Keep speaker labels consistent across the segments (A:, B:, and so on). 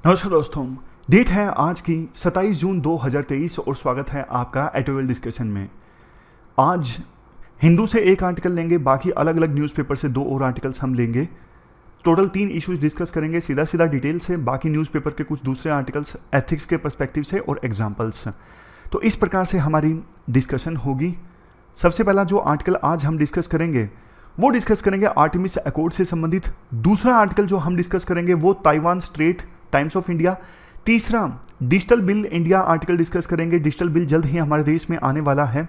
A: नमस्कार दोस्तों। डेट है आज की 27 जून 2023 और स्वागत है आपका एटोवेल डिस्कशन में। आज हिंदू से एक आर्टिकल लेंगे, बाकी अलग अलग न्यूज़पेपर से 2 और आर्टिकल्स हम लेंगे। टोटल 3 इश्यूज डिस्कस करेंगे सीधा सीधा डिटेल से, बाकी न्यूज़पेपर के कुछ दूसरे आर्टिकल्स एथिक्स के पर्सपेक्टिव से और एग्जाम्पल्स। तो इस प्रकार से हमारी डिस्कशन होगी। सबसे पहला जो आर्टिकल आज हम डिस्कस करेंगे वो डिस्कस करेंगे आर्टेमिस अकॉर्ड से संबंधित। दूसरा आर्टिकल जो हम डिस्कस करेंगे वो Taiwan strait Times of India. तीसरा digital bill India article discuss करेंगे। डिजिटल बिल जल्द ही हमारे देश में आने वाला है।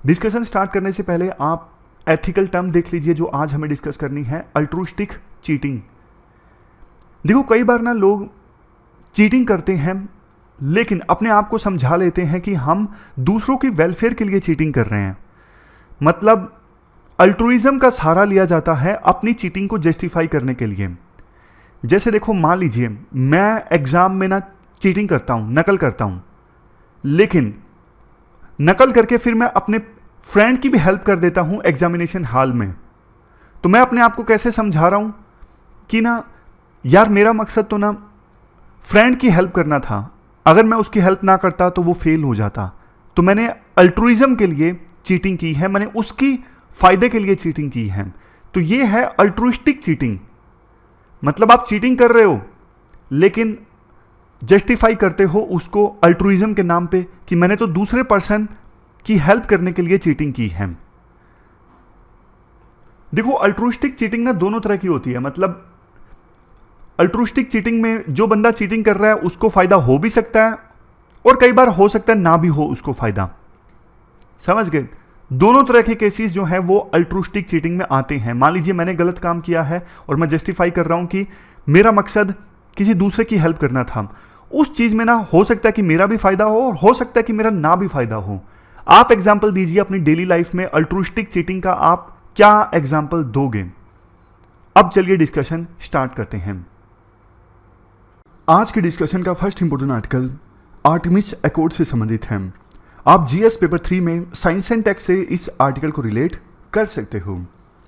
A: डिस्कशन स्टार्ट करने से पहले आप एथिकल टर्म देख लीजिए जो आज हमें डिस्कस करनी है, अल्ट्रुइस्टिक चीटिंग। देखो कई बार ना लोग चीटिंग करते हैं लेकिन अपने आप को समझा लेते हैं कि हम दूसरों की वेलफेयर के लिए चीटिंग कर रहे हैं। मतलब अल्ट्रुइज्म का सहारा लिया जाता है अपनी चीटिंग को जस्टिफाई करने के लिए। जैसे देखो मान लीजिए मैं एग्जाम में ना चीटिंग करता हूं, नकल करता हूं, लेकिन नकल करके फिर मैं अपने फ्रेंड की भी हेल्प कर देता हूं एग्जामिनेशन हॉल में। तो मैं अपने आप को कैसे समझा रहा हूं कि ना यार मेरा मकसद तो ना फ्रेंड की हेल्प करना था, अगर मैं उसकी हेल्प ना करता तो वो फेल हो जाता। तो मैंने अल्ट्रुइज्म के लिए चीटिंग की है, मैंने उसकी फायदे के लिए चीटिंग की है। तो ये है अल्ट्रुइस्टिक चीटिंग। मतलब आप चीटिंग कर रहे हो लेकिन जस्टिफाई करते हो उसको अल्ट्रुइज्म के नाम पे कि मैंने तो दूसरे पर्सन की हेल्प करने के लिए चीटिंग की है। देखो अल्ट्रुइस्टिक चीटिंग ना दोनों तरह की होती है। मतलब अल्ट्रुइस्टिक चीटिंग में जो बंदा चीटिंग कर रहा है उसको फायदा हो भी सकता है और कई बार हो सकता है ना भी हो उसको फायदा। समझ गए? दोनों तरह के केसेस जो है वो अल्ट्रुइस्टिक चीटिंग में आते हैं। मान लीजिए मैंने गलत काम किया है और मैं जस्टिफाई कर रहा हूं कि मेरा मकसद किसी दूसरे की हेल्प करना था। उस चीज में ना हो सकता है कि मेरा भी फायदा हो और हो सकता है कि मेरा ना भी फायदा हो। आप एग्जाम्पल दीजिए अपनी डेली लाइफ में अल्ट्रुइस्टिक चीटिंग का, आप क्या एग्जाम्पल दोगे? अब चलिए डिस्कशन स्टार्ट करते हैं। आज के डिस्कशन का first important article Artemis accord से संबंधित है। आप जीएस पेपर 3 में साइंस एंड टेक से इस आर्टिकल को रिलेट कर सकते हो।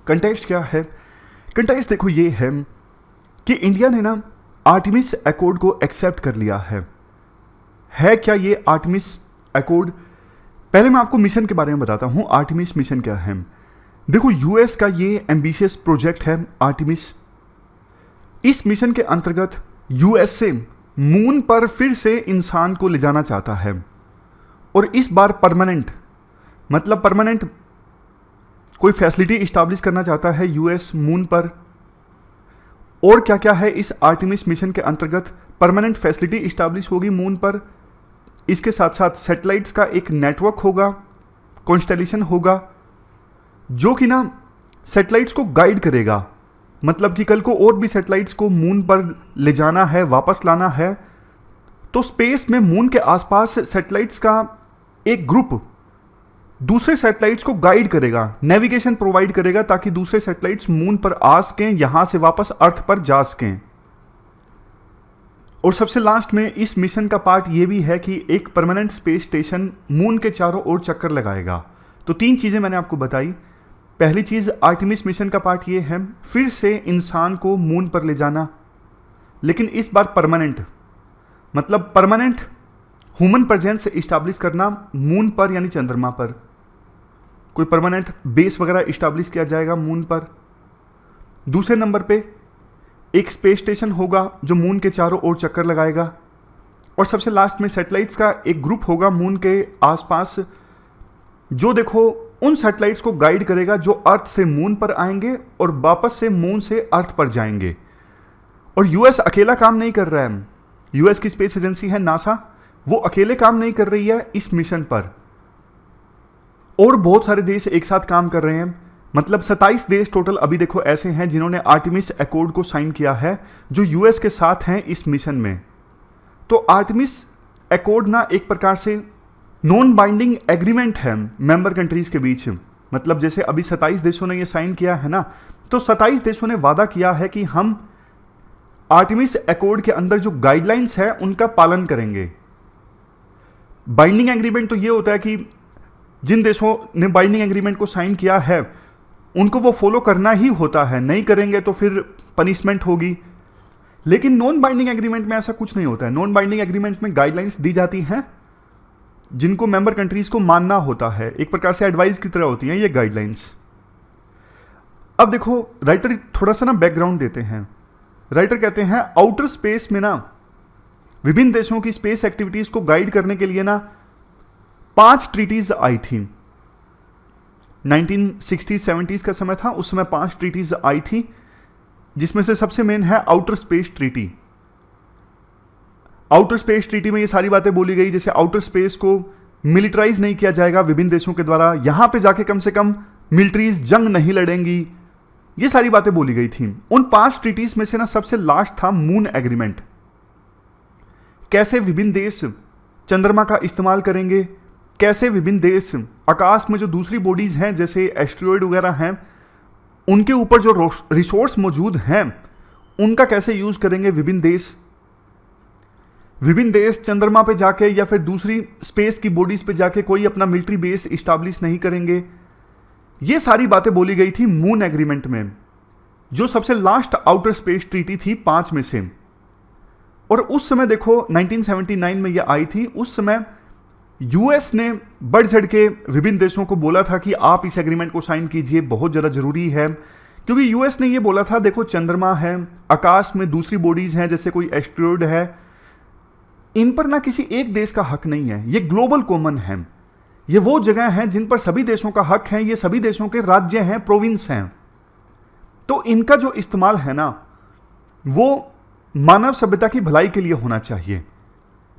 A: कंटेक्स्ट क्या है? कंटेक्स्ट देखो ये है कि इंडिया ने ना आर्टेमिस अकॉर्ड को एक्सेप्ट कर लिया है क्या ये आर्टेमिस अकॉर्ड? पहले मैं आपको मिशन के बारे में बताता हूं। आर्टेमिस मिशन क्या है? देखो यूएस का ये एम्बिशियस प्रोजेक्ट है आर्टेमिस। इस मिशन के अंतर्गत यूएस से मून पर फिर से इंसान को ले जाना चाहता है और इस बार परमानेंट, मतलब परमानेंट कोई फैसिलिटी इस्टेब्लिश करना चाहता है यूएस मून पर। और क्या क्या है इस आर्टेमिस मिशन के अंतर्गत? परमानेंट फैसिलिटी इस्टेब्लिश होगी मून पर, इसके साथ साथ सैटेलाइट्स का एक नेटवर्क होगा, कॉन्स्टेलेशन होगा जो कि ना सैटेलाइट्स को गाइड करेगा। मतलब कि कल को और भी सैटेलाइट्स को मून पर ले जाना है, वापस लाना है, तो स्पेस में मून के आसपास सैटेलाइट्स का एक ग्रुप दूसरे सैटेलाइट्स को गाइड करेगा, नेविगेशन प्रोवाइड करेगा ताकि दूसरे सैटेलाइट्स मून पर आ सकें, यहां से वापस अर्थ पर जा सकें। और सबसे लास्ट में इस मिशन का पार्ट ये भी है कि एक परमानेंट स्पेस स्टेशन मून के चारों ओर चक्कर लगाएगा। तो 3 चीजें मैंने आपको बताई। पहली चीज आर्टेमिस मिशन का पार्ट ये है फिर से इंसान को मून पर ले जाना, लेकिन इस बार परमानेंट, मतलब परमानेंट ह्यूमन प्रेजेंस इस्टेब्लिश करना मून पर यानी चंद्रमा पर। कोई परमानेंट बेस वगैरह इस्टेब्लिश किया जाएगा मून पर। दूसरे नंबर पे एक स्पेस स्टेशन होगा जो मून के चारों ओर चक्कर लगाएगा। और सबसे लास्ट में सैटेलाइट्स का एक ग्रुप होगा मून के आसपास जो देखो उन सैटेलाइट्स को गाइड करेगा जो अर्थ से मून पर आएंगे और वापस से मून से अर्थ पर जाएंगे। और यूएस अकेला काम नहीं कर रहा है। यूएस की स्पेस एजेंसी है नासा, वो अकेले काम नहीं कर रही है इस मिशन पर, और बहुत सारे देश एक साथ काम कर रहे हैं। मतलब 27 देश टोटल अभी देखो ऐसे हैं जिन्होंने आर्टेमिस अकॉर्ड को साइन किया है जो यूएस के साथ हैं इस मिशन में। तो आर्टेमिस अकॉर्ड ना एक प्रकार से नॉन बाइंडिंग एग्रीमेंट है मेंबर कंट्रीज के बीच। मतलब जैसे अभी 27 देशों ने ये साइन किया है ना, तो 27 देशों ने वादा किया है कि हम आर्टेमिस अकॉर्ड के अंदर जो गाइडलाइंस है उनका पालन करेंगे। बाइंडिंग एग्रीमेंट तो ये होता है कि जिन देशों ने बाइंडिंग एग्रीमेंट को साइन किया है उनको वो फॉलो करना ही होता है, नहीं करेंगे तो फिर पनिशमेंट होगी। लेकिन नॉन बाइंडिंग एग्रीमेंट में ऐसा कुछ नहीं होता है। नॉन बाइंडिंग एग्रीमेंट में गाइडलाइंस दी जाती हैं जिनको मेंबर कंट्रीज को मानना होता है, एक प्रकार से एडवाइस की तरह होती हैं ये गाइडलाइंस। अब देखो राइटर थोड़ा सा ना बैकग्राउंड देते हैं। राइटर कहते हैं आउटर स्पेस में ना विभिन्न देशों की स्पेस एक्टिविटीज को गाइड करने के लिए ना 5 ट्रीटीज आई थी। 1960-70s का समय था, उस समय 5 ट्रीटीज आई थी, जिसमें से सबसे मेन है outer space treaty. Outer space treaty में ये सारी बातें बोली गई, जैसे आउटर स्पेस को मिलिटराइज नहीं किया जाएगा विभिन्न देशों के द्वारा, यहां पे जाके कम से कम मिलिट्रीज जंग नहीं लड़ेंगी, ये सारी बातें बोली गई थी। उन 5 ट्रीटीज में से ना सबसे लास्ट था मून एग्रीमेंट। कैसे विभिन्न देश चंद्रमा का इस्तेमाल करेंगे, कैसे विभिन्न देश आकाश में जो दूसरी बॉडीज हैं जैसे एस्ट्रॉयड वगैरह हैं उनके ऊपर जो रिसोर्स मौजूद हैं उनका कैसे यूज करेंगे विभिन्न देश चंद्रमा पे जाके या फिर दूसरी स्पेस की बॉडीज पे जाके कोई अपना मिलिट्री बेस इस्टेब्लिश नहीं करेंगे। ये सारी बातें बोली गई थी मून एग्रीमेंट में, जो सबसे लास्ट आउटर स्पेस ट्रीटी थी 5 में से। और उस समय देखो 1979 में ये आई थी। उस समय यूएस ने बढ़ चढ़ के विभिन्न देशों को बोला था कि आप इस एग्रीमेंट को साइन कीजिए, बहुत ज़्यादा जरूरी है, क्योंकि यूएस ने ये बोला था देखो चंद्रमा है, आकाश में दूसरी बॉडीज हैं जैसे कोई एस्ट्रॉयड है, इन पर ना किसी एक देश का हक नहीं है, ये ग्लोबल कॉमन है, ये वो जगह हैं जिन पर सभी देशों का हक है, ये सभी देशों के राज्य हैं, प्रोविंस हैं। तो इनका जो इस्तेमाल है ना वो मानव सभ्यता की भलाई के लिए होना चाहिए।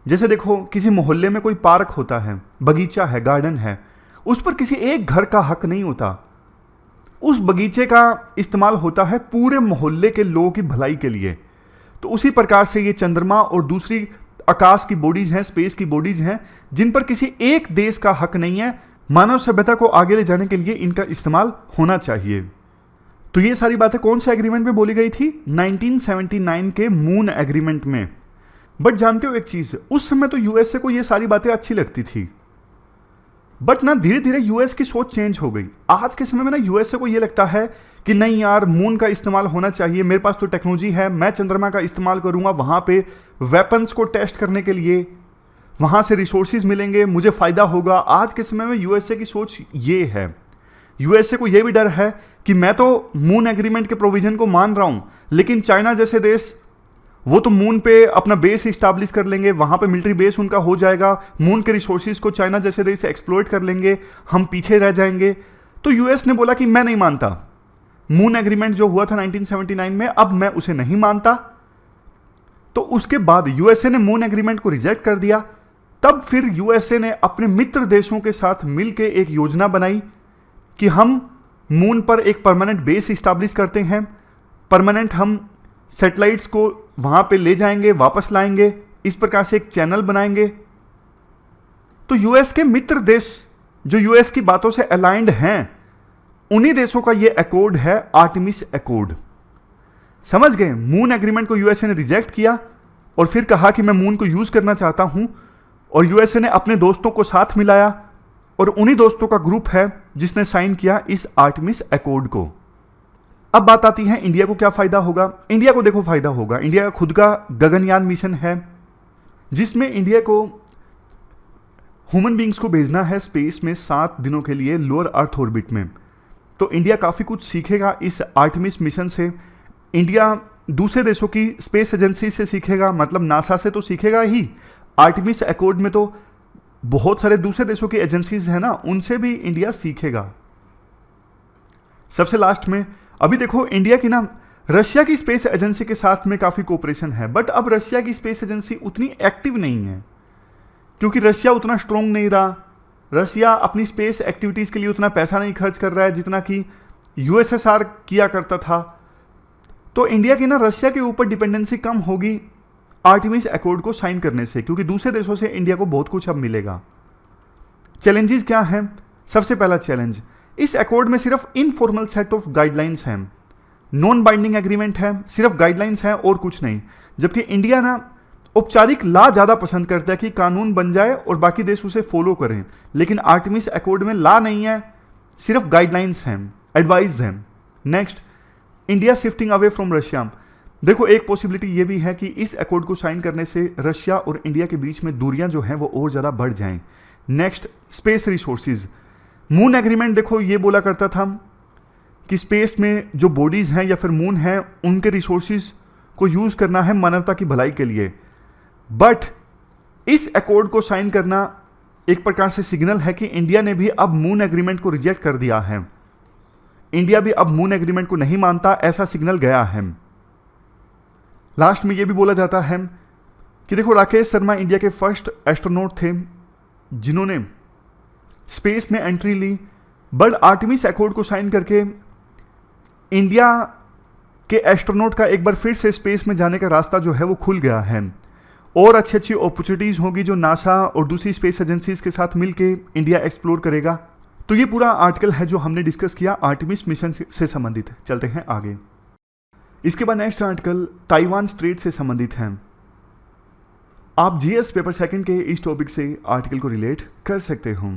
A: जैसे देखो किसी मोहल्ले में कोई पार्क होता है, बगीचा है, गार्डन है, उस पर किसी एक घर का हक नहीं होता, उस बगीचे का इस्तेमाल होता है पूरे मोहल्ले के लोगों की भलाई के लिए। तो उसी प्रकार से ये चंद्रमा और दूसरी आकाश की बॉडीज हैं, स्पेस की बॉडीज हैं, जिन पर किसी एक देश का हक नहीं है, मानव सभ्यता को आगे ले जाने के लिए इनका इस्तेमाल होना चाहिए। तो ये सारी बातें कौन से एग्रीमेंट में बोली गई थी? 1979 के मून एग्रीमेंट में। बट जानते हो एक चीज, उस समय तो यूएसए को ये सारी बातें अच्छी लगती थी, बट ना धीरे धीरे यूएस की सोच चेंज हो गई। आज के समय में ना यूएसए को ये लगता है कि नहीं यार, मून का इस्तेमाल होना चाहिए, मेरे पास तो टेक्नोलॉजी है, मैं चंद्रमा का इस्तेमाल करूंगा वहां पे वेपन्स को टेस्ट करने के लिए, वहां से रिसोर्सेज मिलेंगे, मुझे फायदा होगा। आज के समय में यूएसए की सोच ये है। यूएसए को यह भी डर है कि मैं तो मून एग्रीमेंट के प्रोविजन को मान रहा हूं, लेकिन चाइना जैसे देश वो तो मून पे अपना बेस इस्टेब्लिश कर लेंगे, वहां पे मिलिट्री बेस उनका हो जाएगा, मून के रिसोर्सेज को चाइना जैसे देश एक्सप्लॉइट कर लेंगे, हम पीछे रह जाएंगे। तो यूएस ने बोला कि मैं नहीं मानता, मून एग्रीमेंट जो हुआ था 1979 में, अब मैं उसे नहीं मानता। तो उसके बाद यूएसए ने मून एग्रीमेंट को रिजेक्ट कर दिया। तब फिर यूएसए ने अपने मित्र देशों के साथ मिलकर एक योजना बनाई कि हम मून पर एक परमानेंट बेस इस्टेब्लिश करते हैं, परमानेंट हम सैटेलाइट्स को वहां पे ले जाएंगे, वापस लाएंगे, इस प्रकार से एक चैनल बनाएंगे। तो यूएस के मित्र देश जो यूएस की बातों से अलाइंड हैं, उन्हीं देशों का यह अकॉर्ड है आर्टेमिस अकॉर्ड। समझ गए? मून एग्रीमेंट को यूएसए ने रिजेक्ट किया और फिर कहा कि मैं मून को यूज करना चाहता हूं, और यूएसए ने अपने दोस्तों को साथ मिलाया और उन्हीं दोस्तों का ग्रुप है जिसने साइन किया इस आर्टेमिस अकॉर्ड को। अब बात आती है इंडिया को क्या फायदा होगा। इंडिया को देखो फायदा होगा, इंडिया का खुद का गगनयान मिशन है जिसमें इंडिया को ह्यूमन बींग्स को भेजना है स्पेस में 7 दिनों के लिए लोअर अर्थ ऑर्बिट में। तो इंडिया काफ़ी कुछ सीखेगा इस आर्टेमिस मिशन से। इंडिया दूसरे देशों की स्पेस एजेंसी से सीखेगा, मतलब नासा से तो सीखेगा ही, आर्टेमिस अकॉर्ड में तो बहुत सारे दूसरे देशों की एजेंसीज हैं ना, उनसे भी इंडिया सीखेगा। सबसे लास्ट में अभी देखो इंडिया की ना रशिया की स्पेस एजेंसी के साथ में काफ़ी कोऑपरेशन है, बट अब रशिया की स्पेस एजेंसी उतनी एक्टिव नहीं है क्योंकि रशिया उतना स्ट्रॉन्ग नहीं रहा। रशिया अपनी स्पेस एक्टिविटीज़ के लिए उतना पैसा नहीं खर्च कर रहा है जितना कि यूएसएसआर किया करता था। तो इंडिया की ना रशिया के ऊपर डिपेंडेंसी कम होगी आर्टेमिस अकॉर्ड को साइन करने से, क्योंकि दूसरे देशों से इंडिया को बहुत कुछ अब मिलेगा। चैलेंजेस क्या हैं? सबसे पहला चैलेंज, इस अकॉर्ड में सिर्फ इनफॉर्मल सेट ऑफ गाइडलाइंस हैं, नॉन बाइंडिंग एग्रीमेंट है, सिर्फ गाइडलाइंस हैं और कुछ नहीं। जबकि इंडिया ना औपचारिक लॉ ज़्यादा पसंद करता है कि कानून बन जाए और बाकी देश उसे फॉलो करें, लेकिन आर्टेमिस अकॉर्ड में लॉ नहीं है, सिर्फ गाइडलाइंस हैं, एडवाइस हैं। Next, India shifting away from Russia. देखो एक पॉसिबिलिटी ये भी है कि इस अकॉर्ड को साइन करने से रशिया और इंडिया के बीच में दूरियां जो हैं वो और ज़्यादा बढ़ जाएं। Next, space resources. Moon agreement देखो ये बोला करता था कि स्पेस में जो बॉडीज़ हैं या फिर मून है उनके रिसोर्सेज को यूज़ करना है मानवता की भलाई के लिए। बट इस अकॉर्ड को साइन करना एक प्रकार से सिग्नल है कि इंडिया ने भी अब मून एग्रीमेंट को रिजेक्ट कर दिया है। इंडिया भी अब मून एग्रीमेंट को नहीं मानता, ऐसा सिग्नल गया है। लास्ट में यह भी बोला जाता है कि देखो राकेश शर्मा इंडिया के फर्स्ट एस्ट्रोनॉट थे जिन्होंने स्पेस में एंट्री ली, बट आर्टेमिस अकॉर्ड को साइन करके इंडिया के एस्ट्रोनॉट का एक बार फिर से स्पेस में जाने का रास्ता जो है वो खुल गया है और अच्छी अच्छी अपॉर्चुनिटीज़ होगी जो नासा और दूसरी स्पेस एजेंसीज के साथ मिलके इंडिया एक्सप्लोर करेगा। तो ये पूरा आर्टिकल है जो हमने डिस्कस किया आर्टेमिस मिशन से संबंधित। चलते हैं आगे। इसके बाद नेक्स्ट आर्टिकल ताइवान स्ट्रेट से संबंधित है। आप जीएस पेपर सेकंड के इस टॉपिक से आर्टिकल को रिलेट कर सकते हो।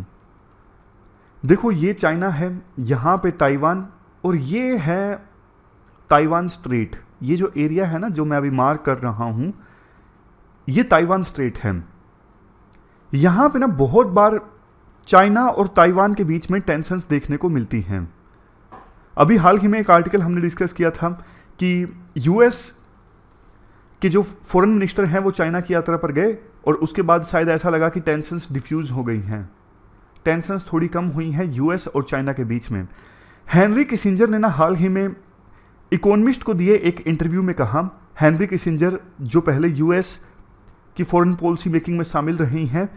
A: देखो ये चाइना है, यहाँ पे ताइवान, और ये है ताइवान स्ट्रेट। ये जो एरिया है ना जो मैं अभी मार्क कर रहा हूँ ये ताइवान स्ट्रेट है। यहाँ पे ना बहुत बार चाइना और ताइवान के बीच में टेंशन्स देखने को मिलती हैं। अभी हाल ही में एक आर्टिकल हमने डिस्कस किया था कि यूएस के जो फॉरेन मिनिस्टर हैं वो चाइना की यात्रा पर गए और उसके बाद शायद ऐसा लगा कि टेंशन्स डिफ्यूज हो गई हैं, टेंशन्स थोड़ी कम हुई हैं यूएस और चाइना के बीच में। हेनरी किसिंजर ने ना हाल ही में इकोनॉमिस्ट को दिए एक इंटरव्यू में कहा, हेनरी किसिंजर जो पहले यूएस की फॉरेन पॉलिसी मेकिंग में शामिल रही हैं,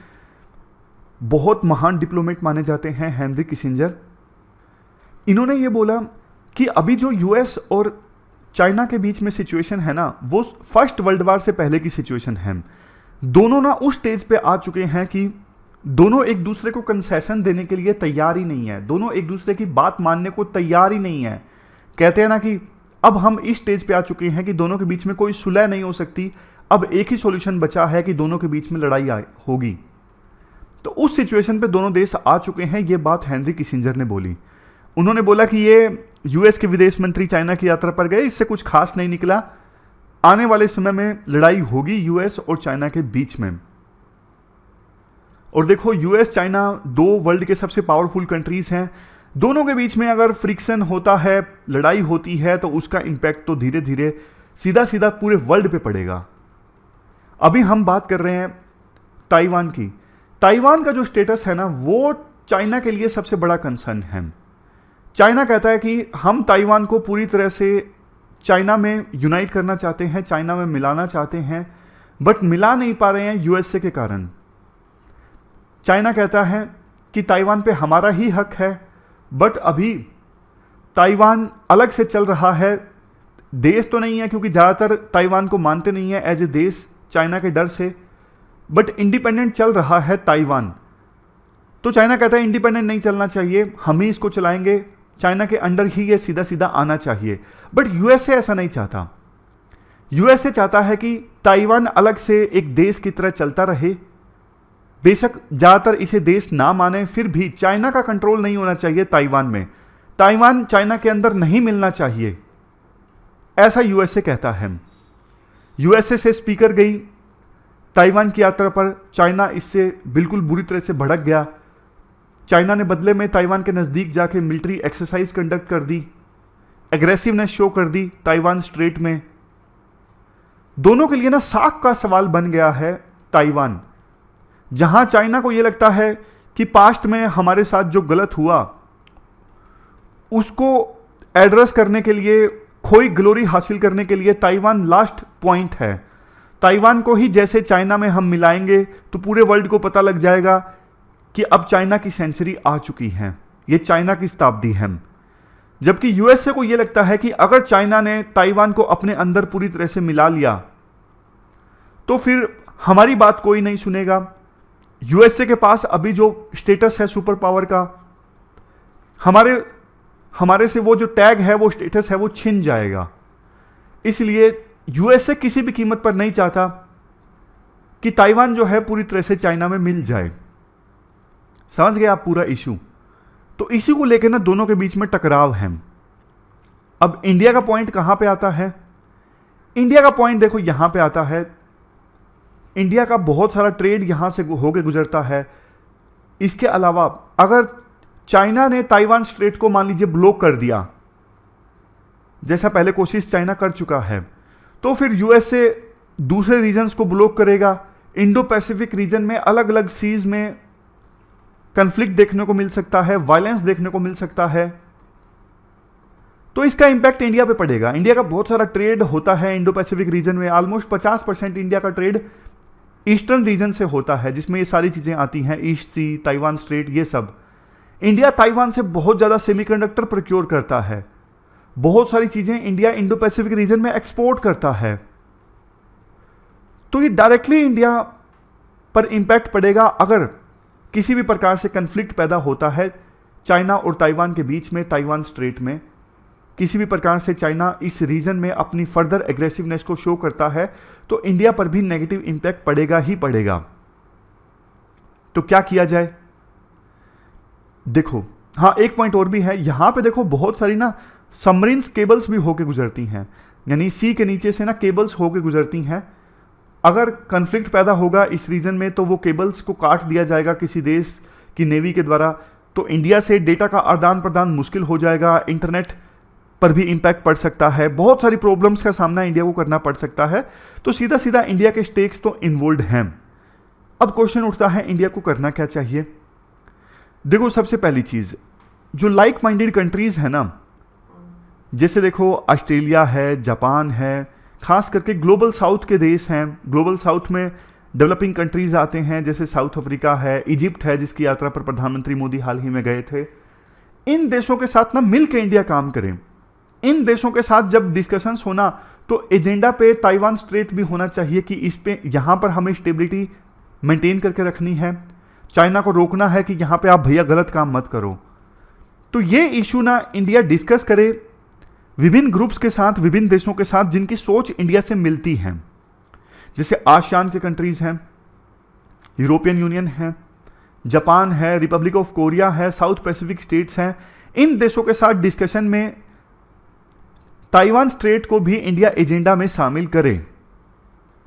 A: बहुत महान डिप्लोमेट माने जाते हैं हेनरी किसिंजर। इन्होंने ये बोला कि अभी जो यूएस और चाइना के बीच में सिचुएशन है ना वो फर्स्ट वर्ल्ड वार से पहले की सिचुएशन है। दोनों ना उस स्टेज पे आ चुके हैं कि दोनों एक दूसरे को कंसेशन देने के लिए तैयार ही नहीं है, दोनों एक दूसरे की बात मानने को तैयार ही नहीं है। कहते हैं ना कि अब हम इस स्टेज पे आ चुके हैं कि दोनों के बीच में कोई सुलह नहीं हो सकती, अब एक ही सॉल्यूशन बचा है कि दोनों के बीच में लड़ाई होगी। तो उस सिचुएशन पे दोनों देश आ चुके हैं। ये बात हेनरी किसिंजर ने बोली। उन्होंने बोला कि ये यूएस के विदेश मंत्री चाइना की यात्रा पर गए, इससे कुछ खास नहीं निकला, आने वाले समय में लड़ाई होगी यूएस और चाइना के बीच में। और देखो यूएस चाइना दो वर्ल्ड के सबसे पावरफुल कंट्रीज हैं, दोनों के बीच में अगर फ्रिक्शन होता है, लड़ाई होती है, तो उसका इंपैक्ट तो धीरे धीरे सीधा सीधा पूरे वर्ल्ड पे पड़ेगा। अभी हम बात कर रहे हैं ताइवान की। ताइवान का जो स्टेटस है ना वो चाइना के लिए सबसे बड़ा कंसर्न है। चाइना कहता है कि हम ताइवान को पूरी तरह से चाइना में यूनाइट करना चाहते हैं, चाइना में मिलाना चाहते हैं, बट मिला नहीं पा रहे हैं यूएसए के कारण। चाइना कहता है कि ताइवान पे हमारा ही हक है, बट अभी ताइवान अलग से चल रहा है। देश तो नहीं है क्योंकि ज़्यादातर ताइवान को मानते नहीं है एज ए देश चाइना के डर से, बट इंडिपेंडेंट चल रहा है ताइवान। तो चाइना कहता है इंडिपेंडेंट नहीं चलना चाहिए, हम ही इसको चलाएंगे, चाइना के अंडर ही ये सीधा सीधा आना चाहिए। बट यूएसए ऐसा नहीं चाहता। यूएसए चाहता है कि ताइवान अलग से एक देश की तरह चलता रहे, बेशक ज़्यादातर इसे देश ना माने, फिर भी चाइना का कंट्रोल नहीं होना चाहिए ताइवान में, ताइवान चाइना के अंदर नहीं मिलना चाहिए, ऐसा यूएसए कहता है। यूएसए से स्पीकर गई ताइवान की यात्रा पर, चाइना इससे बिल्कुल बुरी तरह से भड़क गया। चाइना ने बदले में ताइवान के नज़दीक जाके मिलिट्री एक्सरसाइज कंडक्ट कर दी, एग्रेसिवनेस शो कर दी ताइवान स्ट्रेट में। दोनों के लिए ना साख का सवाल बन गया है ताइवान, जहां चाइना को यह लगता है कि पास्ट में हमारे साथ जो गलत हुआ उसको एड्रेस करने के लिए, खोई ग्लोरी हासिल करने के लिए ताइवान लास्ट पॉइंट है। ताइवान को ही जैसे चाइना में हम मिलाएंगे तो पूरे वर्ल्ड को पता लग जाएगा कि अब चाइना की सेंचुरी आ चुकी है, ये चाइना की शताब्दी है। जबकि यूएसए को यह लगता है कि अगर चाइना ने ताइवान को अपने अंदर पूरी तरह से मिला लिया तो फिर हमारी बात कोई नहीं सुनेगा। यूएसए के पास अभी जो स्टेटस है सुपर पावर का, हमारे से वो जो टैग है, वो स्टेटस है, वो छिन जाएगा। इसलिए यूएसए किसी भी कीमत पर नहीं चाहता कि ताइवान जो है पूरी तरह से चाइना में मिल जाए। समझ गए आप पूरा इशू? तो इसी को लेकर ना दोनों के बीच में टकराव है। अब इंडिया का पॉइंट कहां पे आता है? इंडिया का पॉइंट देखो यहां पे आता है, इंडिया का बहुत सारा ट्रेड यहां से होके गुजरता है। इसके अलावा अगर चाइना ने ताइवान स्ट्रेट को मान लीजिए ब्लॉक कर दिया, जैसा पहले कोशिश चाइना कर चुका है, तो फिर यूएसए दूसरे रीजन्स को ब्लॉक करेगा। इंडो पैसिफिक रीजन में अलग अलग सीज में कन्फ्लिक्ट देखने को मिल सकता है, वायलेंस देखने को मिल सकता है। तो इसका इंपैक्ट इंडिया पे पड़ेगा। इंडिया का बहुत सारा ट्रेड होता है इंडो पैसिफिक रीजन में, ऑलमोस्ट 50% इंडिया का ट्रेड ईस्टर्न रीजन से होता है, जिसमें ये सारी चीजें आती हैं, ईस्ट सी, ताइवान स्ट्रेट, ये सब। इंडिया ताइवान से बहुत ज्यादा सेमीकंडक्टर प्रोक्योर करता है, बहुत सारी चीजें इंडिया इंडो पैसिफिक रीजन में एक्सपोर्ट करता है। तो ये डायरेक्टली इंडिया पर इंपैक्ट पड़ेगा अगर किसी भी प्रकार से कंफ्लिक्ट पैदा होता है चाइना और ताइवान के बीच में, ताइवान स्ट्रेट में। किसी भी प्रकार से चाइना इस रीजन में अपनी फर्दर एग्रेसिवनेस को शो करता है तो इंडिया पर भी नेगेटिव इंपैक्ट पड़ेगा ही पड़ेगा। तो क्या किया जाए? देखो, हाँ, एक पॉइंट और भी है यहां पे। देखो, बहुत सारी ना सबमरीन्स केबल्स भी होके गुजरती हैं, यानी सी के नीचे से ना केबल्स होके गुजरती हैं। अगर कन्फ्लिक्ट पैदा होगा इस रीजन में तो वो केबल्स को काट दिया जाएगा किसी देश की नेवी के द्वारा, तो इंडिया से डेटा का आदान प्रदान मुश्किल हो जाएगा, इंटरनेट पर भी इंपैक्ट पड़ सकता है, बहुत सारी प्रॉब्लम्स का सामना इंडिया को करना पड़ सकता है। तो सीधा सीधा इंडिया के स्टेक्स तो इन्वॉल्व हैं। अब क्वेश्चन उठता है इंडिया को करना क्या चाहिए? देखो, सबसे पहली चीज, जो लाइक माइंडेड कंट्रीज है ना, जैसे देखो ऑस्ट्रेलिया है, जापान है, खास करके ग्लोबल साउथ के देश हैं। ग्लोबल साउथ में डेवलपिंग कंट्रीज आते हैं, जैसे साउथ अफ्रीका है, इजिप्ट है, जिसकी यात्रा पर प्रधानमंत्री मोदी हाल ही में गए थे। इन देशों के साथ ना मिलकर इंडिया काम करें। इन देशों के साथ जब डिस्कशंस होना तो एजेंडा पे ताइवान स्ट्रेट भी होना चाहिए कि इस पे यहां पर हमें स्टेबिलिटी मेंटेन करके रखनी है, चाइना को रोकना है कि यहां पे आप भैया गलत काम मत करो। तो ये इशू ना इंडिया डिस्कस करे विभिन्न ग्रुप्स के साथ, विभिन्न देशों के साथ जिनकी सोच इंडिया से मिलती है, जैसे आसियान के कंट्रीज हैं, यूरोपियन यूनियन है, जापान है, रिपब्लिक ऑफ कोरिया है, साउथ पैसिफिक स्टेट्स हैं। इन देशों के साथ डिस्कशन में ताइवान स्ट्रेट को भी इंडिया एजेंडा में शामिल करे,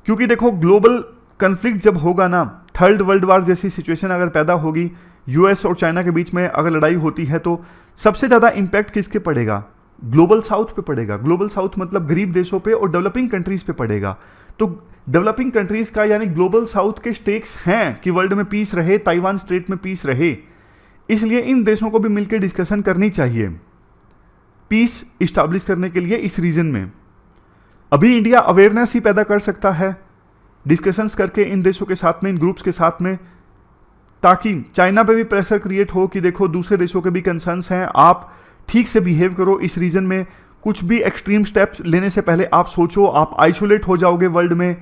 A: क्योंकि देखो ग्लोबल कन्फ्लिक्ट जब होगा ना, थर्ड वर्ल्ड वॉर जैसी सिचुएशन अगर पैदा होगी, यूएस और चाइना के बीच में अगर लड़ाई होती है, तो सबसे ज्यादा इंपैक्ट किसके पड़ेगा? ग्लोबल साउथ पे पड़ेगा। ग्लोबल साउथ मतलब गरीब देशों पे और डेवलपिंग कंट्रीज पे पड़ेगा। तो डेवलपिंग कंट्रीज का यानी ग्लोबल साउथ के स्टेक्स हैं कि वर्ल्ड में पीस रहे, ताइवान स्ट्रेट में पीस रहे, इसलिए इन देशों को भी मिलकर डिस्कशन करनी चाहिए पीस इस्टेब्लिश करने के लिए इस रीजन में। अभी इंडिया अवेयरनेस ही पैदा कर सकता है डिस्कशंस करके इन देशों के साथ में, इन ग्रुप्स के साथ में, ताकि चाइना पे भी प्रेशर क्रिएट हो कि देखो दूसरे देशों के भी कंसर्न्स हैं, आप ठीक से बिहेव करो इस रीजन में, कुछ भी एक्सट्रीम स्टेप्स लेने से पहले आप सोचो, आप आइसोलेट हो जाओगे वर्ल्ड में।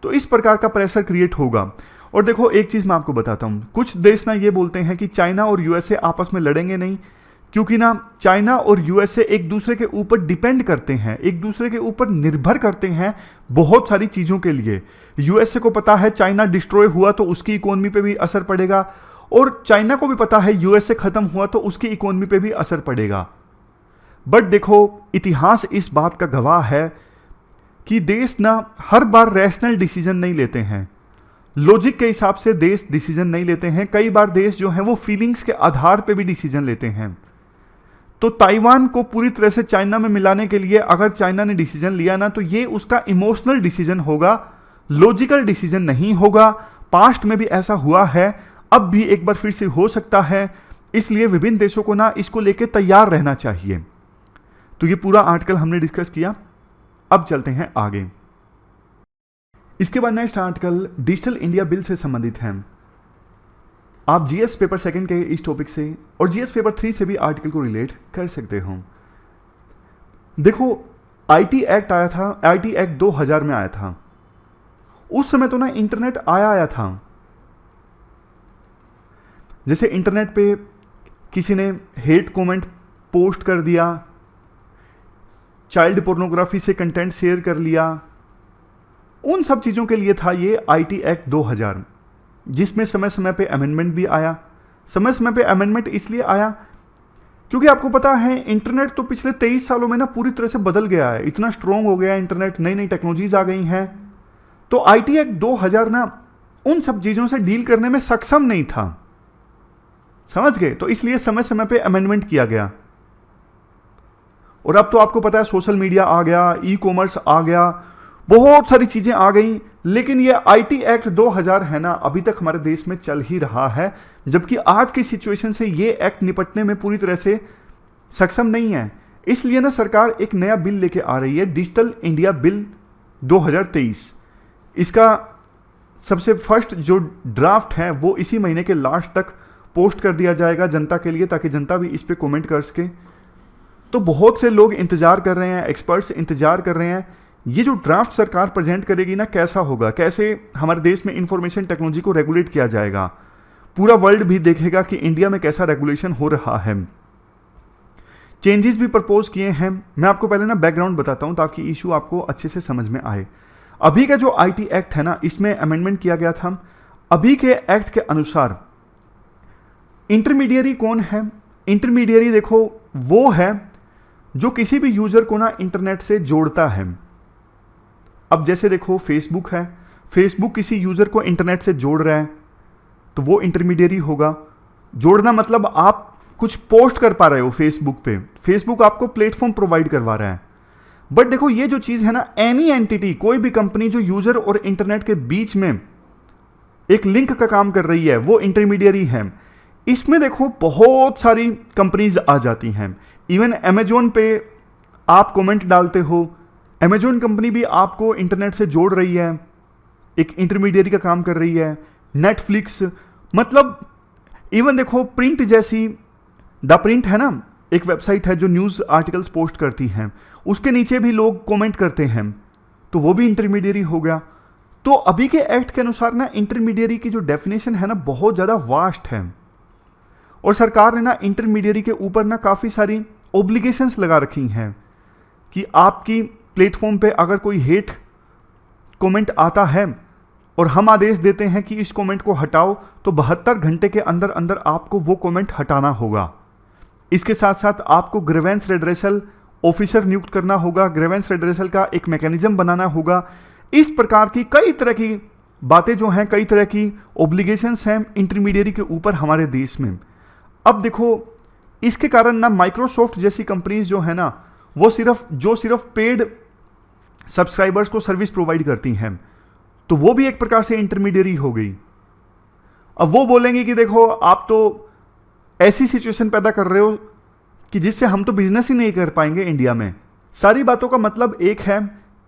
A: तो इस प्रकार का प्रेशर क्रिएट होगा। और देखो, एक चीज मैं आपको बताता हूं, कुछ देश ना ये बोलते हैं कि चाइना और यूएसए आपस में लड़ेंगे नहीं, क्योंकि ना चाइना और यूएसए एक दूसरे के ऊपर डिपेंड करते हैं, एक दूसरे के ऊपर निर्भर करते हैं बहुत सारी चीजों के लिए। यूएसए को पता है चाइना डिस्ट्रॉय हुआ तो उसकी इकोनॉमी पे भी असर पड़ेगा, और चाइना को भी पता है यूएसए खत्म हुआ तो उसकी इकोनॉमी पे भी असर पड़ेगा। बट देखो, इतिहास इस बात का गवाह है कि देश ना हर बार रैशनल डिसीजन नहीं लेते हैं, लॉजिक के हिसाब से देश डिसीजन नहीं लेते हैं। कई बार देश जो है वो फीलिंग्स के आधार पे भी डिसीजन लेते हैं। तो ताइवान को पूरी तरह से चाइना में मिलाने के लिए अगर चाइना ने डिसीजन लिया ना, तो ये उसका इमोशनल डिसीजन होगा, लॉजिकल डिसीजन नहीं होगा। पास्ट में भी ऐसा हुआ है, अब भी एक बार फिर से हो सकता है, इसलिए विभिन्न देशों को ना इसको लेकर तैयार रहना चाहिए। तो ये पूरा आर्टिकल हमने डिस्कस किया। अब चलते हैं आगे। इसके बाद next article digital India bill से संबंधित है। आप जीएस पेपर सेकंड के इस टॉपिक से और जीएस पेपर 3 से भी आर्टिकल को रिलेट कर सकते हो। देखो, आईटी एक्ट आया था, आईटी एक्ट 2000 में आया था। उस समय तो ना इंटरनेट आया था। जैसे इंटरनेट पे किसी ने हेट कमेंट पोस्ट कर दिया, चाइल्ड पोर्नोग्राफी से कंटेंट शेयर कर लिया, उन सब चीजों के लिए था ये आईटी एक्ट 2000, जिसमें समय समय पे अमेंडमेंट भी आया। समय समय पे अमेंडमेंट इसलिए आया क्योंकि आपको पता है इंटरनेट तो पिछले 23 सालों में ना पूरी तरह से बदल गया है, इतना स्ट्रॉन्ग हो गया है इंटरनेट, नई नई टेक्नोलॉजीज आ गई हैं। तो आईटी एक्ट 2000 ना उन सब चीज़ों से डील करने में सक्षम नहीं था, समझ गए? तो इसलिए समय समय पे अमेंडमेंट किया गया। और अब तो आपको पता है सोशल मीडिया आ गया, ई कॉमर्स आ गया, बहुत सारी चीजें आ गई, लेकिन ये आईटी एक्ट 2000 है ना अभी तक हमारे देश में चल ही रहा है, जबकि आज की सिचुएशन से ये एक्ट निपटने में पूरी तरह से सक्षम नहीं है। इसलिए ना सरकार एक नया बिल लेके आ रही है, डिजिटल इंडिया बिल 2023। इसका सबसे फर्स्ट जो ड्राफ्ट है वो इसी महीने के लास्ट तक पोस्ट कर दिया जाएगा जनता के लिए, ताकि जनता भी इस पे कमेंट कर सके। तो बहुत से लोग इंतजार कर रहे हैं, एक्सपर्ट्स इंतजार कर रहे हैं, ये जो ड्राफ्ट सरकार प्रेजेंट करेगी ना कैसा होगा, कैसे हमारे देश में इंफॉर्मेशन टेक्नोलॉजी को रेगुलेट किया जाएगा। पूरा वर्ल्ड भी देखेगा कि इंडिया में कैसा रेगुलेशन हो रहा है। चेंजेस भी प्रपोज किए हैं। मैं आपको पहले ना बैकग्राउंड बताता हूं ताकि इशू आपको अच्छे से समझ में आए। अभी का जो आईटी एक्ट है ना, इसमें अमेंडमेंट किया गया था। अभी के एक्ट के अनुसार इंटरमीडियरी कौन है? इंटरमीडियरी देखो वो है जो किसी भी यूजर को ना इंटरनेट से जोड़ता है। अब जैसे देखो फेसबुक है, फेसबुक किसी यूजर को इंटरनेट से जोड़ रहा है तो वो इंटरमीडियरी होगा। जोड़ना मतलब आप कुछ पोस्ट कर पा रहे हो फेसबुक पे, फेसबुक आपको प्लेटफॉर्म प्रोवाइड करवा रहा है। बट देखो ये जो चीज है ना, एनी एंटिटी, कोई भी कंपनी जो यूजर और इंटरनेट के बीच में एक लिंक का काम कर रही है वो इंटरमीडियरी है। इसमें देखो बहुत सारी कंपनीज आ जाती हैं। इवन अमेजोन पे आप कमेंट डालते हो, अमेजोन कंपनी भी आपको इंटरनेट से जोड़ रही है, एक इंटरमीडियरी का काम कर रही है। नेटफ्लिक्स, मतलब इवन देखो प्रिंट जैसी, द प्रिंट है ना, एक वेबसाइट है जो न्यूज़ आर्टिकल्स पोस्ट करती हैं, उसके नीचे भी लोग कमेंट करते हैं, तो वो भी इंटरमीडियरी हो गया। तो अभी के एक्ट के अनुसार ना इंटरमीडियरी की जो डेफिनेशन है ना बहुत ज़्यादा वास्ट है, और सरकार ने ना इंटरमीडियरी के ऊपर ना काफ़ी सारी ओब्लिगेशंस लगा रखी हैं कि आपकी प्लेटफॉर्म पे अगर कोई हेट कमेंट आता है और हम आदेश देते हैं कि इस कमेंट को हटाओ, तो 72 घंटे के अंदर अंदर आपको वो कमेंट हटाना होगा। इसके साथ साथ आपको ग्रीवेंस रेड्रेसल ऑफिसर नियुक्त करना होगा, ग्रीवेंस रेड्रेसल का एक मैकेनिज्म बनाना होगा। इस प्रकार की कई तरह की बातें जो हैं, कई तरह की ओब्लिगेशंस हैं इंटरमीडियरी के ऊपर हमारे देश में। अब देखो इसके कारण ना माइक्रोसॉफ्ट जैसी कंपनीज जो है ना, वो सिर्फ पेड सब्सक्राइबर्स को सर्विस प्रोवाइड करती हैं, तो वो भी एक प्रकार से इंटरमीडियरी हो गई। अब वो बोलेंगे कि देखो आप तो ऐसी सिचुएशन पैदा कर रहे हो कि जिससे हम तो बिजनेस ही नहीं कर पाएंगे इंडिया में। सारी बातों का मतलब एक है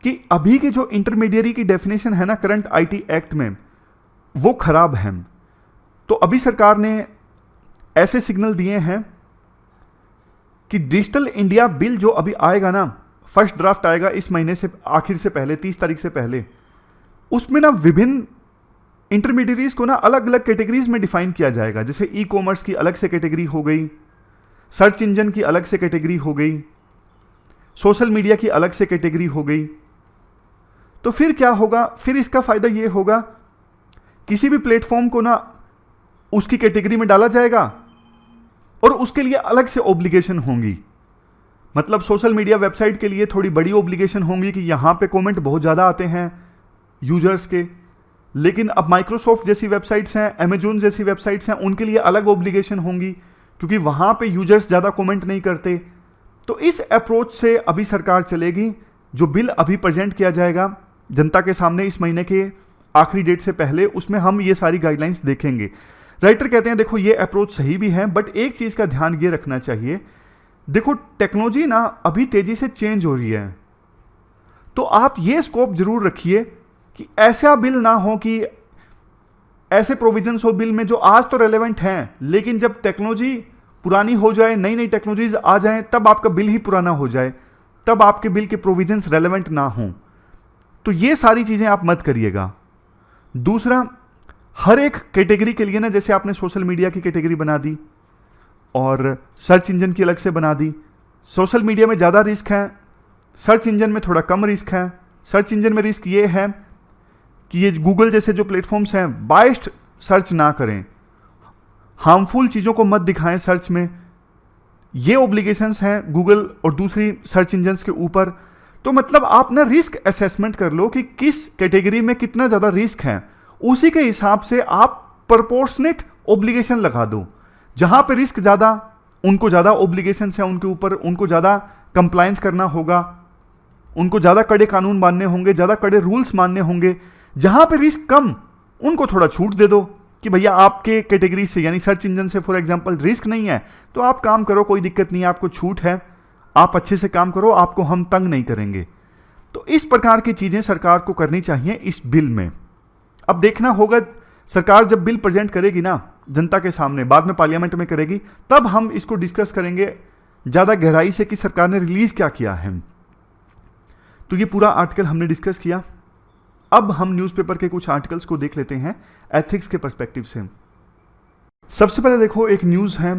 A: कि अभी की जो इंटरमीडियरी की डेफिनेशन है ना करंट आईटी एक्ट में, वो खराब है। तो अभी सरकार ने ऐसे सिग्नल दिए हैं कि डिजिटल इंडिया बिल जो अभी आएगा ना, फर्स्ट ड्राफ्ट आएगा इस महीने से आखिर से पहले, 30 तारीख से पहले, उसमें ना विभिन्न इंटरमीडियरीज को ना अलग अलग कैटेगरीज में डिफाइन किया जाएगा। जैसे ई कॉमर्स की अलग से कैटेगरी हो गई, सर्च इंजन की अलग से कैटेगरी हो गई, सोशल मीडिया की अलग से कैटेगरी हो गई। तो फिर क्या होगा? फिर इसका फायदा ये होगा किसी भी प्लेटफॉर्म को ना उसकी कैटेगरी में डाला जाएगा और उसके लिए अलग से ऑब्लिगेशन होंगी। मतलब सोशल मीडिया वेबसाइट के लिए थोड़ी बड़ी ऑब्लिगेशन होंगी कि यहां पे कमेंट बहुत ज़्यादा आते हैं यूजर्स के, लेकिन अब माइक्रोसॉफ्ट जैसी वेबसाइट्स हैं, अमेजोन जैसी वेबसाइट्स हैं, उनके लिए अलग ऑब्लिगेशन होंगी क्योंकि वहां पे यूजर्स ज़्यादा कमेंट नहीं करते। तो इस अप्रोच से अभी सरकार चलेगी। जो बिल अभी प्रेजेंट किया जाएगा जनता के सामने इस महीने के आखिरी डेट से पहले, उसमें हम ये सारी गाइडलाइंस देखेंगे। राइटर कहते हैं देखो ये अप्रोच सही भी है, बट एक चीज़ का ध्यान ये रखना चाहिए, देखो टेक्नोलॉजी ना अभी तेजी से चेंज हो रही है, तो आप ये स्कोप जरूर रखिए कि ऐसा बिल ना हो कि ऐसे प्रोविजंस हो बिल में जो आज तो रेलेवेंट हैं, लेकिन जब टेक्नोलॉजी पुरानी हो जाए, नई नई टेक्नोलॉजीज आ जाएं, तब आपका बिल ही पुराना हो जाए, तब आपके बिल के प्रोविजंस रेलेवेंट ना हों। तो ये सारी चीज़ें आप मत करिएगा। दूसरा, हर एक कैटेगरी के लिए ना, जैसे आपने सोशल मीडिया की कैटेगरी बना दी और सर्च इंजन की अलग से बना दी। सोशल मीडिया में ज़्यादा रिस्क है, सर्च इंजन में थोड़ा कम रिस्क है। सर्च इंजन में रिस्क ये है कि ये गूगल जैसे जो प्लेटफॉर्म्स हैं, बायस्ड सर्च ना करें, हार्मफुल चीज़ों को मत दिखाएं सर्च में। ये ऑब्लिगेशंस हैं गूगल और दूसरी सर्च इंजन्स के ऊपर। तो मतलब आप ना रिस्क असेसमेंट कर लो कि किस कैटेगरी में कितना ज़्यादा रिस्क है, उसी के हिसाब से आप प्रोपोर्शनेट ऑब्लिगेशन लगा दो। जहां पे रिस्क ज़्यादा, उनको ज़्यादा ऑब्लिगेशन है उनके ऊपर, उनको ज़्यादा कंप्लायंस करना होगा, उनको ज़्यादा कड़े कानून मानने होंगे, ज़्यादा कड़े रूल्स मानने होंगे। जहां पे रिस्क कम, उनको थोड़ा छूट दे दो कि भैया आपके कैटेगरी से, यानी सर्च इंजन से फॉर एग्जांपल रिस्क नहीं है तो आप काम करो, कोई दिक्कत नहीं है, आपको छूट है, आप अच्छे से काम करो, आपको हम तंग नहीं करेंगे। तो इस प्रकार की चीजें सरकार को करनी चाहिए इस बिल में। अब देखना होगा सरकार जब बिल प्रेजेंट करेगी ना जनता के सामने, बाद में पार्लियामेंट में करेगी, तब हम इसको डिस्कस करेंगे ज्यादा गहराई से कि सरकार ने रिलीज क्या किया है। तो ये पूरा आर्टिकल हमने डिस्कस किया। अब हम न्यूज़पेपर के कुछ आर्टिकल्स को देख लेते हैं एथिक्स के पर्सपेक्टिव से। सबसे पहले देखो एक न्यूज़ है,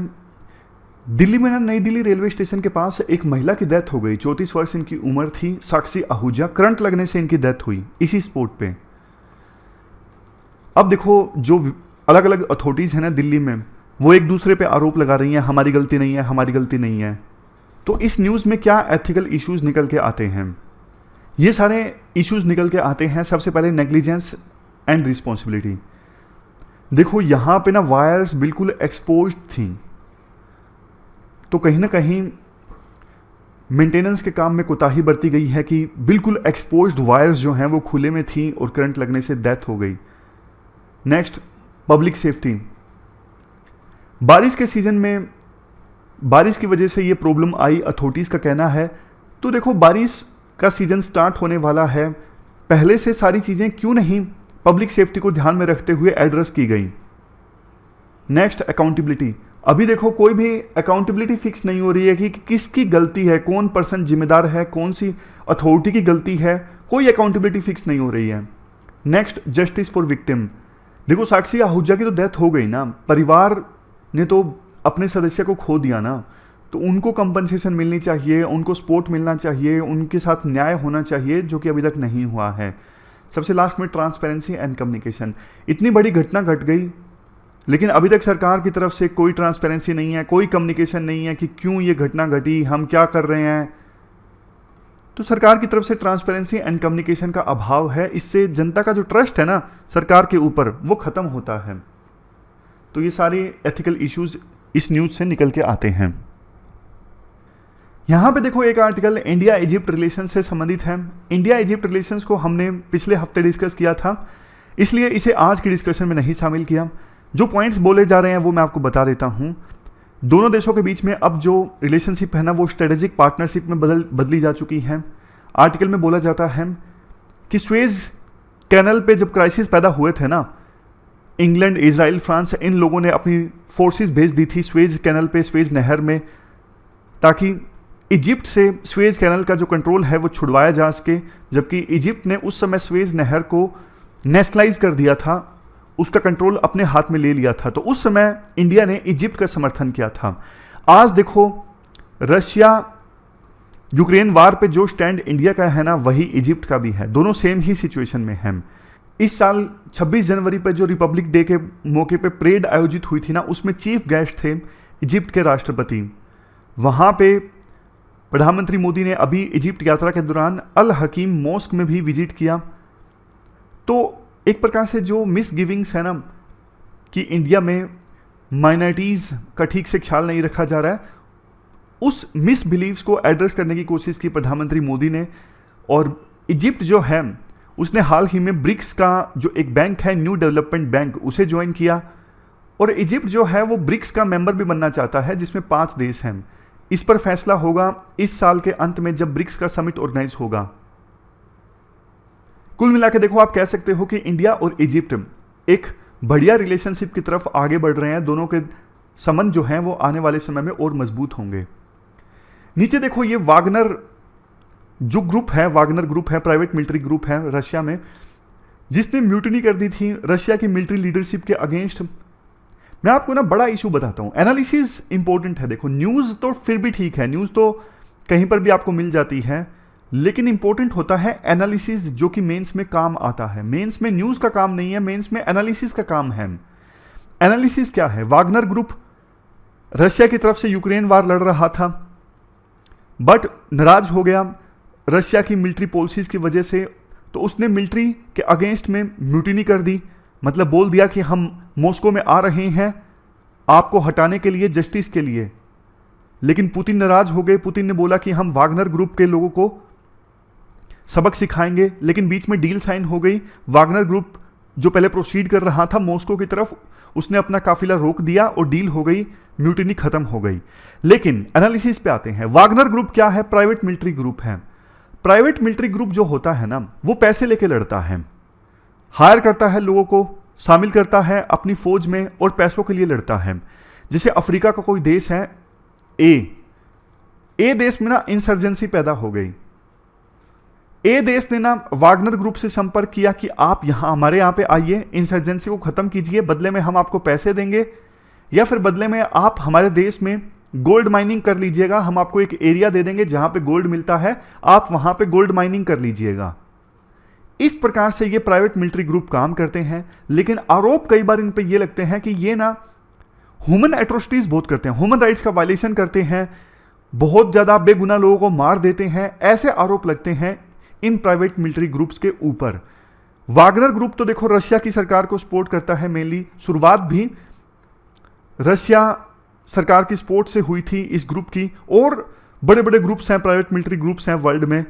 A: दिल्ली में ना नई दिल्ली रेलवे स्टेशन के पास एक महिला की डेथ हो गई। 34 वर्ष इनकी उम्र थी, साक्षी आहूजा। करंट लगने से इनकी डेथ हुई इसी स्पॉट पे। अब देखो जो अलग अलग अथॉरिटीज़ हैं ना दिल्ली में, वो एक दूसरे पे आरोप लगा रही हैं, हमारी गलती नहीं है, हमारी गलती नहीं है। तो इस न्यूज़ में क्या एथिकल इश्यूज निकल के आते हैं? ये सारे इश्यूज निकल के आते हैं। सबसे पहले नेग्लिजेंस एंड रिस्पॉन्सिबिलिटी। देखो यहां पे ना वायर्स बिल्कुल एक्सपोज्ड थी, तो कहीं ना कहीं मेंटेनेंस के काम में कोताही बरती गई है कि बिल्कुल एक्सपोज्ड वायर्स जो हैं वो खुले में थी और करंट लगने से डेथ हो गई। Next, public safety. बारिश के सीजन में बारिश की वजह से ये प्रॉब्लम आई, अथॉरिटीज़ का कहना है। तो देखो बारिश का सीजन स्टार्ट होने वाला है, पहले से सारी चीज़ें क्यों नहीं पब्लिक सेफ्टी को ध्यान में रखते हुए एड्रेस की गई। Next, accountability. अभी देखो कोई भी अकाउंटेबिलिटी फिक्स नहीं हो रही है कि किसकी गलती है, कौन पर्सन जिम्मेदार है, कौन सी अथॉरिटी की गलती है, कोई अकाउंटेबिलिटी फिक्स नहीं हो रही है। Next, justice for victim. देखो साक्षी आहूजा की तो डेथ हो गई ना, परिवार ने तो अपने सदस्य को खो दिया ना, तो उनको कंपनसेशन मिलनी चाहिए, उनको सपोर्ट मिलना चाहिए, उनके साथ न्याय होना चाहिए, जो कि अभी तक नहीं हुआ है। सबसे लास्ट में ट्रांसपेरेंसी एंड कम्युनिकेशन। इतनी बड़ी घटना घट गई लेकिन अभी तक सरकार की तरफ से कोई ट्रांसपेरेंसी नहीं है, कोई कम्युनिकेशन नहीं है कि क्यों ये घटना घटी, हम क्या कर रहे हैं। तो सरकार की तरफ से ट्रांसपेरेंसी एंड कम्युनिकेशन का अभाव है। इससे जनता का जो ट्रस्ट है ना सरकार के ऊपर, वो खत्म होता है। तो ये सारे एथिकल इश्यूज इस न्यूज से निकल के आते हैं। यहां पे देखो एक आर्टिकल इंडिया इजिप्ट रिलेशन से संबंधित है। इंडिया इजिप्ट रिलेशंस को हमने पिछले हफ्ते डिस्कस किया था, इसलिए इसे आज की डिस्कशन में नहीं शामिल किया। जो पॉइंट्स बोले जा रहे हैं वो मैं आपको बता देता हूं। दोनों देशों के बीच में अब जो रिलेशनशिप है ना वो स्ट्रेटेजिक पार्टनरशिप में बदली जा चुकी है। आर्टिकल में बोला जाता है कि स्वेज कैनल पे जब क्राइसिस पैदा हुए थे ना, इंग्लैंड, इजराइल, फ्रांस, इन लोगों ने अपनी फोर्सेस भेज दी थी स्वेज कैनल पे, स्वेज नहर में, ताकि इजिप्ट से स्वेज कैनल का जो कंट्रोल है वो छुड़वाया जा सके। जबकि इजिप्ट ने उस समय स्वेज नहर को नेशनलाइज कर दिया था, उसका कंट्रोल अपने हाथ में ले लिया था। तो उस समय इंडिया ने इजिप्ट का समर्थन किया था। आज देखो रशिया यूक्रेन वार पे जो स्टैंड इंडिया का है ना वही इजिप्ट का भी है, दोनों सेम ही सिचुएशन में हैं। इस साल 26 जनवरी पर जो रिपब्लिक डे के मौके पे परेड आयोजित हुई थी ना, उसमें चीफ गेस्ट थे इजिप्ट के राष्ट्रपति। वहां पे प्रधानमंत्री मोदी ने अभी इजिप्ट यात्रा के दौरान अल हकीम मॉस्क में भी विजिट किया। तो एक प्रकार से जो मिस गिविंग्स है ना कि इंडिया में माइनॉरिटीज़ का ठीक से ख्याल नहीं रखा जा रहा है, उस मिस बिलीव्स को एड्रेस करने की कोशिश की प्रधानमंत्री मोदी ने। और इजिप्ट जो है उसने हाल ही में ब्रिक्स का जो एक बैंक है, न्यू डेवलपमेंट बैंक, उसे ज्वाइन किया। और इजिप्ट जो है वो ब्रिक्स का मेंबर भी बनना चाहता है, जिसमें 5 देश हैं। इस पर फैसला होगा इस साल के अंत में जब ब्रिक्स का समिट ऑर्गेनाइज होगा। कुल मिलाकर देखो आप कह सकते हो कि इंडिया और इजिप्ट एक बढ़िया रिलेशनशिप की तरफ आगे बढ़ रहे हैं। दोनों के संबंध जो हैं वो आने वाले समय में और मजबूत होंगे। नीचे देखो ये वागनर जो ग्रुप है, वागनर ग्रुप है, प्राइवेट मिलिट्री ग्रुप है रशिया में, जिसने म्यूटिनी कर दी थी रशिया की मिलिट्री लीडरशिप के अगेंस्ट। मैं आपको ना बड़ा इशू बताता हूं। एनालिसिस इंपॉर्टेंट है। देखो न्यूज़ तो फिर भी ठीक है, न्यूज़ तो कहीं पर भी आपको मिल जाती है, लेकिन इंपॉर्टेंट होता है एनालिसिस, जो कि मेंस में काम आता है। मेंस में न्यूज़ का काम नहीं है, मेंस में एनालिसिस का काम है। एनालिसिस क्या है? वागनर ग्रुप रशिया की तरफ से यूक्रेन वार लड़ रहा था, बट नाराज हो गया रशिया की मिलिट्री पॉलिसीज की वजह से, तो उसने मिलिट्री के अगेंस्ट में म्यूटिनी कर दी। मतलब बोल दिया कि हम मॉस्को में आ रहे हैं आपको हटाने के लिए, जस्टिस के लिए। लेकिन पुतिन नाराज हो गए। पुतिन ने बोला कि हम वागनर ग्रुप के लोगों को सबक सिखाएंगे, लेकिन बीच में डील साइन हो गई। वागनर ग्रुप जो पहले प्रोसीड कर रहा था मॉस्को की तरफ, उसने अपना काफिला रोक दिया और डील हो गई, म्यूटिनी खत्म हो गई। लेकिन एनालिसिस पे आते हैं। वागनर ग्रुप क्या है? प्राइवेट मिलिट्री ग्रुप है। प्राइवेट मिलिट्री ग्रुप जो होता है ना, वो पैसे लेके लड़ता है, हायर करता है लोगों को, शामिल करता है अपनी फौज में और पैसों के लिए लड़ता है। जैसे अफ्रीका का कोई देश है ए देश में ना इंसर्जेंसी पैदा हो गई। ए देश ने ना वागनर ग्रुप से संपर्क किया कि आप यहां हमारे यहां पे आइए, इंसर्जेंसी को खत्म कीजिए, बदले में हम आपको पैसे देंगे, या फिर बदले में आप हमारे देश में गोल्ड माइनिंग कर लीजिएगा, हम आपको एक एरिया दे देंगे जहां पे गोल्ड मिलता है, आप वहां पे गोल्ड माइनिंग कर लीजिएगा। इस प्रकार से ये प्राइवेट मिलिट्री ग्रुप काम करते हैं। लेकिन आरोप कई बार इन पे ये लगते हैं कि ये ना ह्यूमन एट्रोसिटीज बहुत करते हैं, ह्यूमन राइट्स का वायलेशन करते हैं, बहुत ज्यादा बेगुनाह लोगों को मार देते हैं। ऐसे आरोप लगते हैं इन प्राइवेट मिलिट्री ग्रुप्स के ऊपर। वागनर ग्रुप तो देखो रशिया की सरकार को सपोर्ट करता है मेनली, शुरुआत भी रशिया सरकार की सपोर्ट से हुई थी इस ग्रुप की, और बड़े बड़े ग्रुप्स हैं, प्राइवेट मिलिट्री ग्रुप्स हैं वर्ल्ड में।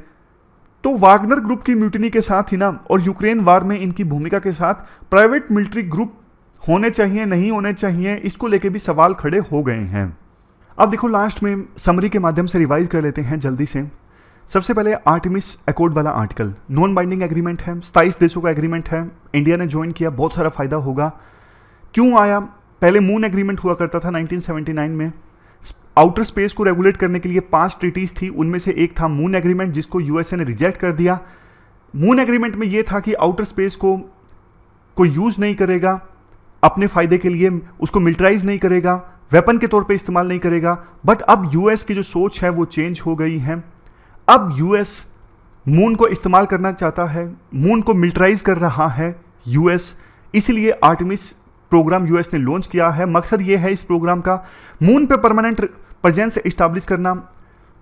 A: तो वागनर ग्रुप की म्यूटिनी के साथ ही ना, और यूक्रेन वार में इनकी भूमिका के साथ, प्राइवेट मिलिट्री ग्रुप होने चाहिए नहीं होने चाहिए, इसको लेके भी सवाल खड़े हो गए हैं। अब देखो लास्ट में समरी के माध्यम से रिवाइज कर लेते हैं जल्दी से। सबसे पहले आर्टेमिस अकॉर्ड वाला आर्टिकल, नॉन बाइंडिंग एग्रीमेंट है, 27 देशों का एग्रीमेंट है, इंडिया ने ज्वाइन किया, बहुत सारा फायदा होगा। क्यों आया? पहले मून एग्रीमेंट हुआ करता था 1979 में, आउटर स्पेस को रेगुलेट करने के लिए 5 ट्रीटीज थी, उनमें से एक था मून एग्रीमेंट, जिसको यूएसए ने रिजेक्ट कर दिया। मून एग्रीमेंट में यह था कि आउटर स्पेस को कोई यूज नहीं करेगा अपने फायदे के लिए, उसको मिलिटराइज नहीं करेगा, वेपन के तौर पे इस्तेमाल नहीं करेगा। बट अब यूएस की जो सोच है वो चेंज हो गई है। अब यूएस मून को इस्तेमाल करना चाहता है, मून को मिलिटराइज कर रहा है यूएस, इसलिए आर्टेमिस प्रोग्राम यूएस ने लॉन्च किया है। मकसद ये है इस प्रोग्राम का, मून पे परमानेंट प्रेजेंस एस्टैब्लिश करना,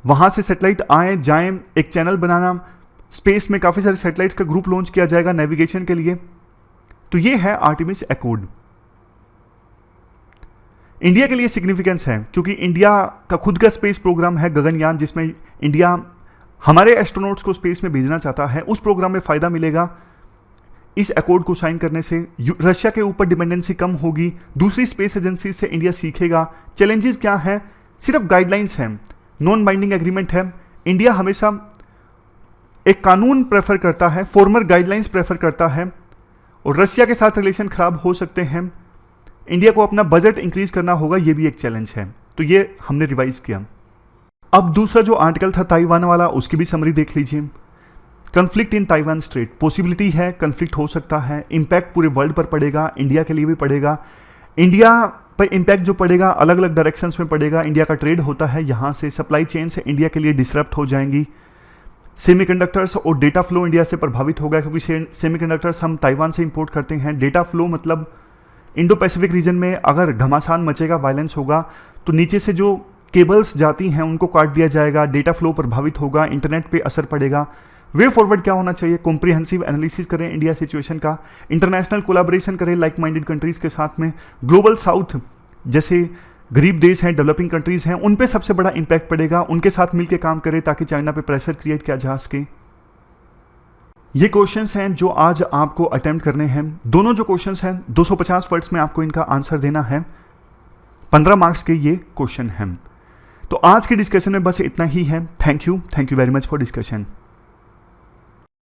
A: वहां से सैटेलाइट आए जाएं, एक चैनल बनाना, स्पेस में काफी सारे सैटेलाइट्स का ग्रुप लॉन्च किया जाएगा नेविगेशन के लिए। तो ये है आर्टेमिस अकॉर्ड। इंडिया के लिए सिग्निफिकेंस है क्योंकि इंडिया का खुद का स्पेस प्रोग्राम है गगनयान, जिसमें इंडिया हमारे एस्ट्रोनॉट्स को स्पेस में भेजना चाहता है। उस प्रोग्राम में फायदा मिलेगा इस अकॉर्ड को साइन करने से। रशिया के ऊपर डिपेंडेंसी कम होगी, दूसरी स्पेस एजेंसी से इंडिया सीखेगा। चैलेंजेस क्या हैं? सिर्फ गाइडलाइंस हैं, नॉन बाइंडिंग एग्रीमेंट है। इंडिया हमेशा एक कानून प्रेफर करता है, फॉर्मल गाइडलाइंस प्रेफर करता है, और रशिया के साथ रिलेशन खराब हो सकते हैं। इंडिया को अपना बजट इंक्रीज करना होगा, यह भी एक चैलेंज है। तो ये हमने रिवाइज किया। अब दूसरा जो आर्टिकल था ताइवान वाला, उसकी भी समरी देख लीजिए। Conflict in Taiwan straight, possibility है कन्फ्लिक्ट हो सकता है, इंपैक्ट पूरे वर्ल्ड पर पड़ेगा, इंडिया के लिए भी पड़ेगा। इंडिया पर इंपैक्ट जो पड़ेगा अलग अलग डायरेक्शंस में पड़ेगा। इंडिया का ट्रेड होता है, यहाँ से सप्लाई चेन से इंडिया के लिए डिसरप्ट हो जाएंगी। सेमीकंडक्टर्स और डेटा फ्लो इंडिया से प्रभावित होगा, क्योंकि सेमीकंडक्टर्स हम ताइवान से इंपोर्ट करते हैं। डेटा फ्लो मतलब इंडो पैसिफिक रीजन में अगर घमासान मचेगा, वायलेंस होगा, तो नीचे से जो केबल्स जाती हैं उनको काट दिया जाएगा, डेटा फ्लो प्रभावित होगा, इंटरनेट पे असर पड़ेगा। वे फॉरवर्ड क्या होना चाहिए? कॉम्प्रिहेंसिव एनालिसिस करें इंडिया सिचुएशन का, इंटरनेशनल कोलैबोरेशन करें लाइक माइंडेड कंट्रीज के साथ में। ग्लोबल साउथ जैसे गरीब देश हैं, डेवलपिंग कंट्रीज हैं, उन पे सबसे बड़ा इंपैक्ट पड़ेगा, उनके साथ मिलकर काम करें ताकि चाइना पे प्रेशर क्रिएट किया जा सके। ये क्वेश्चंस हैं जो आज आपको अटेम्प्ट करने हैं। दोनों जो क्वेश्चंस हैं 250 वर्ड्स में आपको इनका आंसर देना है। 15 मार्क्स के ये क्वेश्चन हैं। तो आज के डिस्कशन में बस इतना ही है। Thank you very much for discussion.